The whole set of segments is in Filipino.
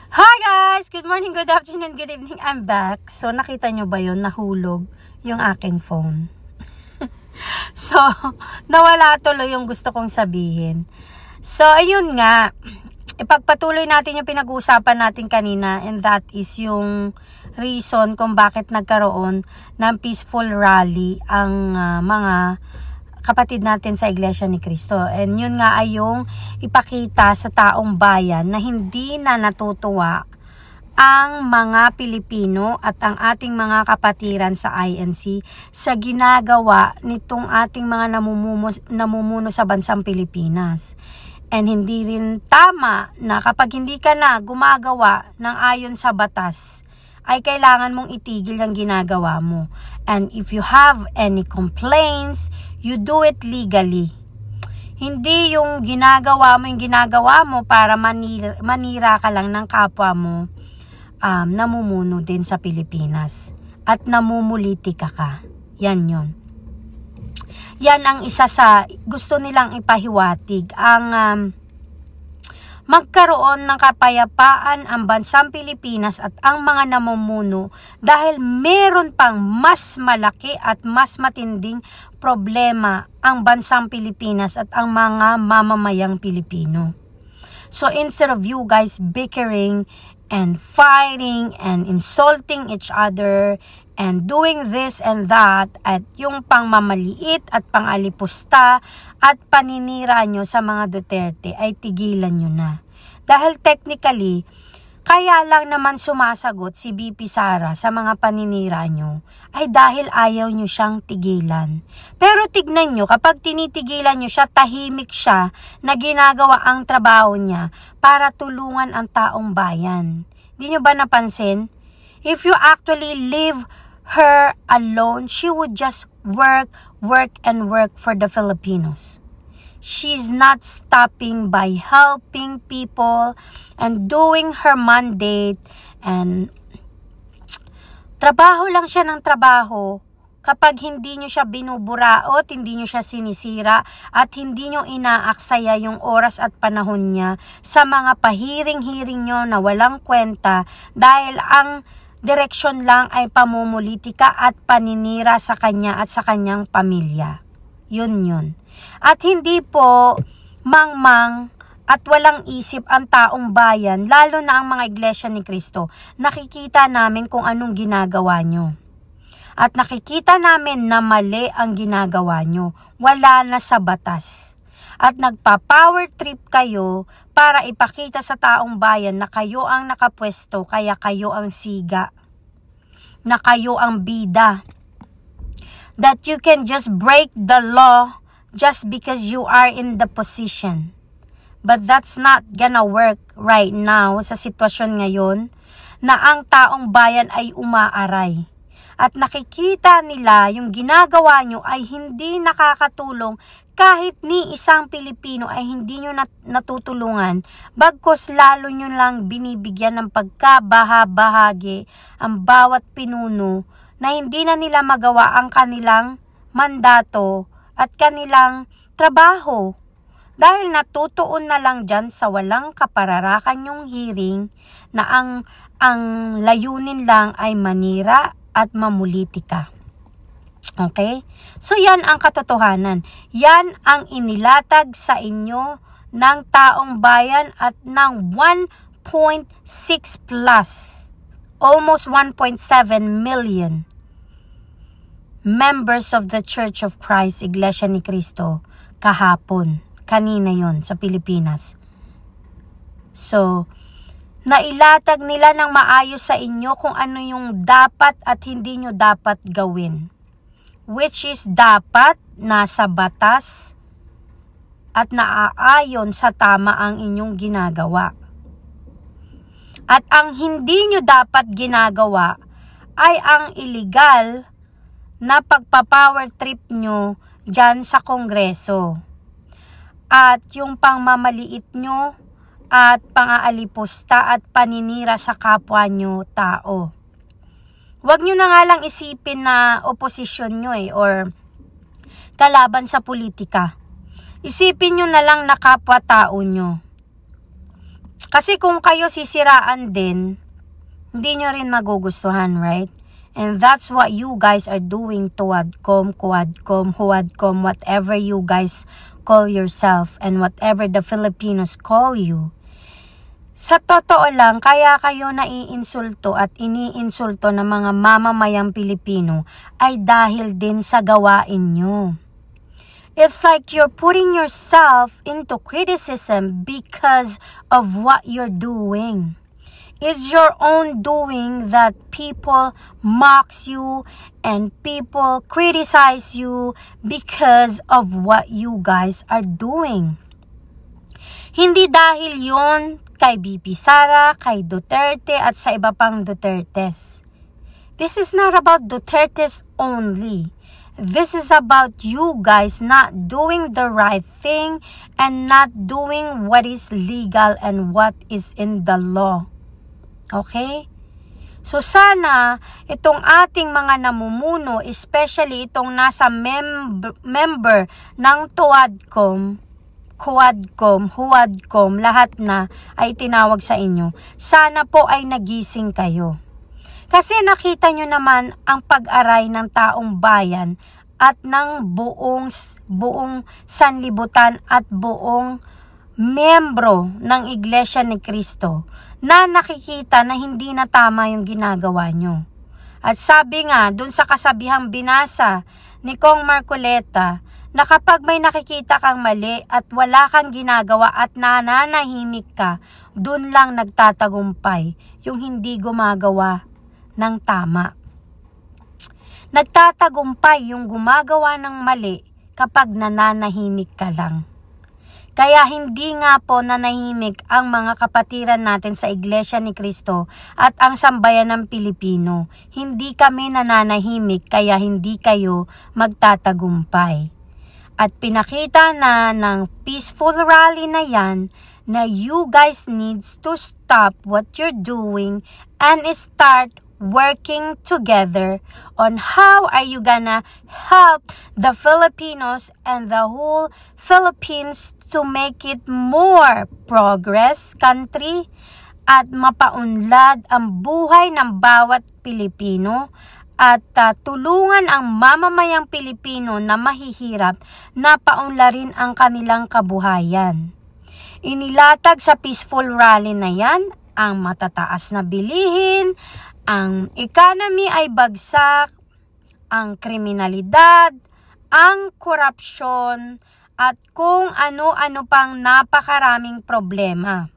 Hi guys! Good morning, good afternoon, good evening. I'm back. So, nakita nyo ba yun? Nahulog yung aking phone. So, nawala tuloy yung gusto kong sabihin. So, ayun nga. Ipagpatuloy natin yung pinag-uusapan natin kanina, and that is yung reason kung bakit nagkaroon ng peaceful rally ang mga kapatid natin sa Iglesia ni Cristo. And yun nga ay yung ipakita sa taong bayan na hindi na natutuwa ang mga Pilipino at ang ating mga kapatiran sa INC sa ginagawa nitong ating mga namumuno sa bansang Pilipinas. And hindi rin tama na kapag hindi ka na gumagawa ng ayon sa batas, ay kailangan mong itigil ang ginagawa mo. And if you have any complaints, you do it legally. Hindi yung ginagawa mo para manira ka lang ng kapwa mo, namumuno din sa Pilipinas. At namumulitika ka. Yan yun. Yan ang isa sa gusto nilang ipahiwatig. Ang magkaroon ng kapayapaan ang bansang Pilipinas at ang mga namumuno dahil meron pang mas malaki at mas matinding problema ang bansang Pilipinas at ang mga mamamayang Pilipino. So instead of you guys bickering and fighting and insulting each other and doing this and that at yung pangmamaliit at pangalipusta at paninira nyo sa mga Duterte ay tigilan nyo na. Dahil technically, kaya lang naman sumasagot si BP Sara sa mga paninira nyo ay dahil ayaw nyo siyang tigilan. Pero tignan nyo, kapag tinitigilan nyo siya, tahimik siya na ginagawa ang trabaho niya para tulungan ang taong bayan. Di nyo ba napansin? If you actually leave her alone, she would just work for the Filipinos. She's not stopping by helping people and doing her mandate, and trabaho lang siya ng trabaho. Kapag hindi nyo siya binuburaot, hindi nyo siya sinisira, at hindi nyo inaaksaya yung oras at panahon niya sa mga pahiring-hiring nyo na walang kwenta dahil ang direksyon lang ay pamumulitika at paninira sa kanya at sa kanyang pamilya. Yun. At hindi po mangmang at walang isip ang taong bayan, lalo na ang mga Iglesia ni Cristo. Nakikita namin kung anong ginagawa nyo. At nakikita namin na mali ang ginagawa nyo. Wala na sa batas. At nagpa-power trip kayo para ipakita sa taong bayan na kayo ang nakapwesto, kaya kayo ang siga, na kayo ang bida, that you can just break the law just because you are in the position. But that's not gonna work right now sa sitwasyon ngayon na ang taong bayan ay umaaray. At nakikita nila yung ginagawa nyo ay hindi nakakatulong kahit ni isang Pilipino ay hindi nyo natutulungan, bagkus lalo nyo lang binibigyan ng pagkabaha-bahagi ang bawat pinuno na hindi na nila magawa ang kanilang mandato at kanilang trabaho. Dahil natutuon na lang dyan sa walang kapararakan yung hearing na ang layunin lang ay manira at mamulitika. Okay? So yan ang katotohanan. Yan ang inilatag sa inyo ng taong bayan at ng 1.6 plus, almost 1.7 million members of the Church of Christ, Iglesia ni Cristo, kahapon. Kanina yon sa Pilipinas. So, nailatag nila ng maayos sa inyo kung ano yung dapat at hindi nyo dapat gawin. Which is dapat nasa batas at naaayon sa tama ang inyong ginagawa. At ang hindi nyo dapat ginagawa ay ang illegal na pagpa-power trip nyo dyan sa Kongreso. At yung pangmamaliit nyo at pangaalipusta at paninira sa kapwa nyo tao. Huwag nyo na nga lang isipin na oposisyon nyo or kalaban sa politika. Isipin nyo na lang na kapwa tao nyo. Kasi kung kayo sisiraan din, hindi nyo rin magugustuhan, right? And that's what you guys are doing to Wadcom, Huwadcom, whatever you guys call yourself and whatever the Filipinos call you. Sa totoo lang, kaya kayo naiinsulto at iniinsulto ng mga mamamayang Pilipino ay dahil din sa gawain nyo. It's like you're putting yourself into criticism because of what you're doing. It's your own doing that people mocks you and people criticize you because of what you guys are doing. Hindi dahil yon kay BP Sara, kay Duterte at sa iba pang Dutertes. This is not about Dutertes only. This is about you guys not doing the right thing and not doing what is legal and what is in the law. Okay? So sana itong ating mga namumuno, especially itong nasa member ng Huwadcom, lahat na ay tinawag sa inyo. Sana po ay nagising kayo. Kasi nakita nyo naman ang pag-aray ng taong bayan at ng buong sanlibutan at buong miyembro ng Iglesia ni Cristo na nakikita na hindi na tama yung ginagawa nyo. At sabi nga, dun sa kasabihang binasa ni Kong Marcoleta, na kapag may nakikita kang mali at wala kang ginagawa at nananahimik ka, dun lang nagtatagumpay yung hindi gumagawa ng tama. Nagtatagumpay yung gumagawa ng mali kapag nananahimik ka lang. Kaya hindi nga po nanahimik ang mga kapatiran natin sa Iglesia ni Cristo at ang sambayan ng Pilipino. Hindi kami nananahimik kaya hindi kayo magtatagumpay. At pinakita na ng peaceful rally na yan na you guys needs to stop what you're doing and start working together on how are you gonna help the Filipinos and the whole Philippines to make it more progress country at mapaunlad ang buhay ng bawat Pilipino at tulungan ang mamamayang Pilipino na mahihirap na paunlarin ang kanilang kabuhayan. Inilatag sa peaceful rally na yan ang matataas na bilihin, ang economy ay bagsak, ang kriminalidad, ang korupsyon, at kung ano-ano pang napakaraming problema.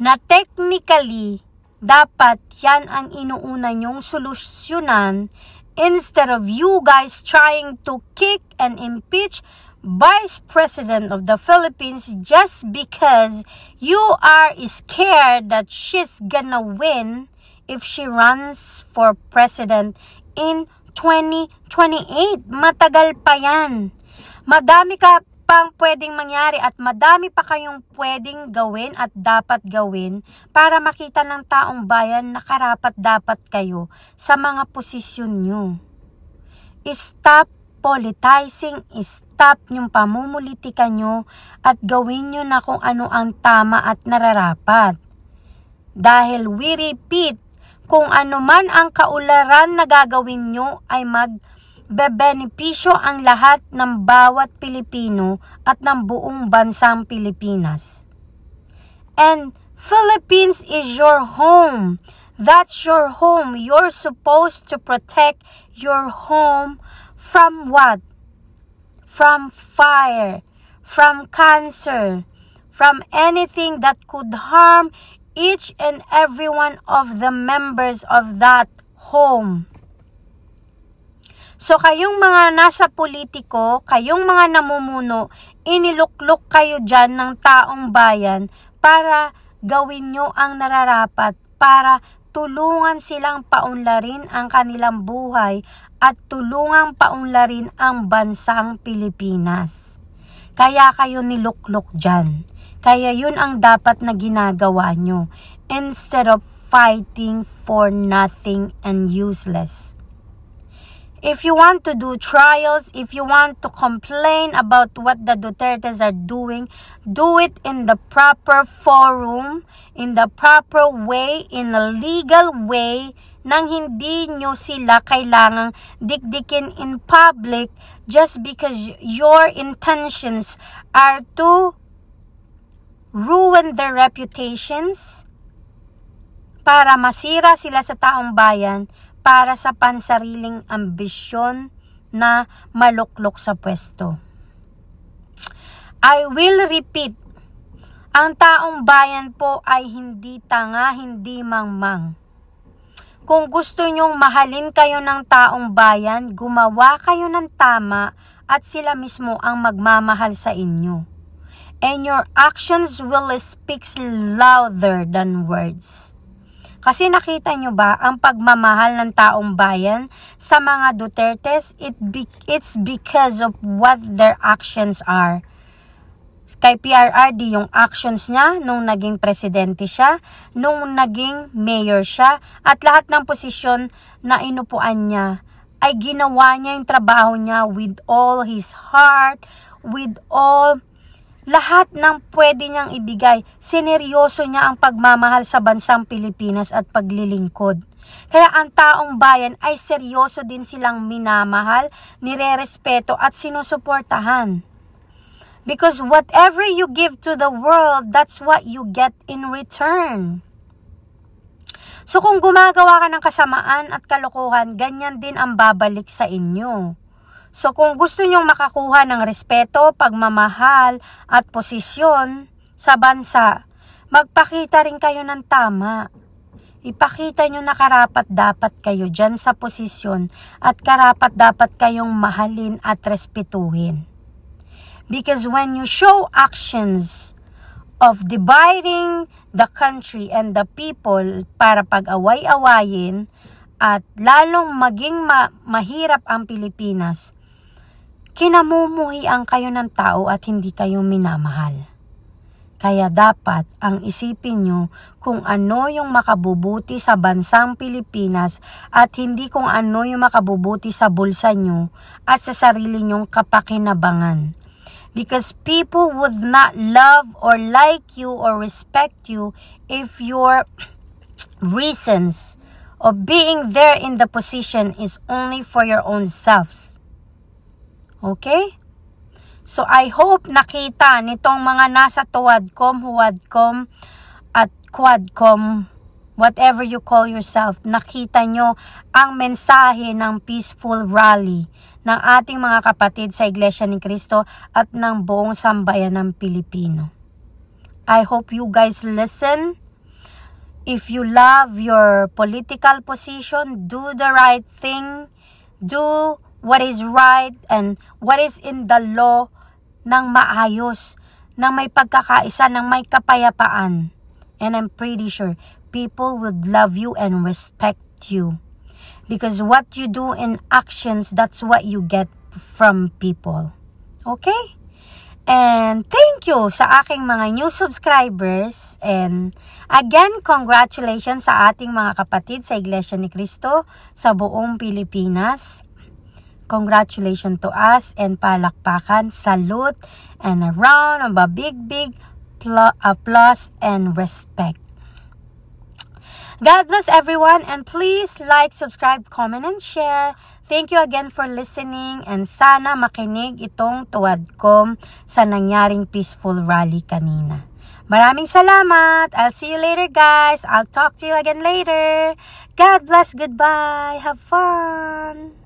Na technically, dapat yan ang inuuna nyong solusyonan instead of you guys trying to kick and impeach Vice President of the Philippines just because you are scared that she's gonna win if she runs for president in 2028. Matagal pa yan. Madami ka pang pwedeng mangyari at madami pa kayong pwedeng gawin at dapat gawin para makita ng taong bayan na karapat-dapat kayo sa mga posisyon nyo. Stop politicizing, stop yung pamumulitika nyo at gawin nyo na kung ano ang tama at nararapat. Dahil we repeat, kung ano man ang kaularan na gagawin nyo ay magbebenepisyo ang lahat ng bawat Pilipino at ng buong bansang Pilipinas. And Philippines is your home. That's your home. You're supposed to protect your home from what? From fire, from cancer, from anything that could harm each and every one of the members of that home. So kayong mga nasa politiko, kayong mga namumuno, iniluklok kayo dyan ng taong bayan para gawin nyo ang nararapat, para tulungan silang paunlarin ang kanilang buhay at tulungang paunlarin ang bansang Pilipinas. Kaya kayo niluklok dyan. Kaya yun ang dapat na ginagawa nyo instead of fighting for nothing and useless. If you want to do trials, if you want to complain about what the Dutertes are doing, do it in the proper forum, in the proper way, in a legal way, nang hindi nyo sila kailangang dikdikin in public just because your intentions are to ruin their reputations, para masira sila sa taong bayan, para sa pansariling ambisyon na maluklok sa pwesto. I will repeat, ang taong bayan po ay hindi tanga, hindi mangmang. Kung gusto nyong mahalin kayo ng taong bayan, gumawa kayo ng tama at sila mismo ang magmamahal sa inyo. And your actions will speak louder than words. Kasi nakita nyo ba ang pagmamahal ng taong bayan sa mga Dutertes? It's because of what their actions are. Kay PRRD, yung actions niya nung naging presidente siya, nung naging mayor siya, at lahat ng posisyon na inupuan niya, ay ginawa niya yung trabaho niya with all his heart, with all lahat ng pwede niyang ibigay. Sineryoso niya ang pagmamahal sa bansang Pilipinas at paglilingkod. Kaya ang taong bayan ay seryoso din silang minamahal, nirerespeto at sinusuportahan. Because whatever you give to the world, that's what you get in return. So kung gumagawa ka ng kasamaan at kalokohan, ganyan din ang babalik sa inyo. So kung gusto nyong makakuha ng respeto, pagmamahal at posisyon sa bansa, magpakita rin kayo ng tama. Ipakita nyo na karapat-dapat kayo dyan sa posisyon at karapat-dapat kayong mahalin at respetuhin. Because when you show actions of dividing the country and the people para pag-away-awayin at lalong maging mahirap ang Pilipinas, kinamumuhian kayo ng tao at hindi kayo minamahal. Kaya dapat ang isipin nyo kung ano yung makabubuti sa bansang Pilipinas at hindi kung ano yung makabubuti sa bulsa nyo at sa sarili nyong kapakinabangan. Because people would not love or like you or respect you if your reasons of being there in the position is only for your own selves. Okay? So, I hope nakita nitong mga nasa Tuwadcom, Huwadcom, at Quadcom, whatever you call yourself, nakita nyo ang mensahe ng peaceful rally ng ating mga kapatid sa Iglesia ni Cristo at ng buong sambayan ng Pilipino. I hope you guys listen. If you love your political position, do the right thing, do what is right and what is in the law ng maayos, ng may pagkakaisa, ng may kapayapaan. And I'm pretty sure people would love you and respect you. Because what you do in actions, that's what you get from people. Okay? And thank you sa aking mga new subscribers. And again, congratulations sa ating mga kapatid sa Iglesia ni Cristo sa buong Pilipinas. Congratulations to us and palakpakan, salute, and a round of a big applause and respect. God bless everyone and please like, subscribe, comment, and share. Thank you again for listening and sana makinig itong Tuwadcom sa nangyaring peaceful rally kanina. Maraming salamat. I'll see you later, guys. I'll talk to you again later. God bless. Goodbye. Have fun.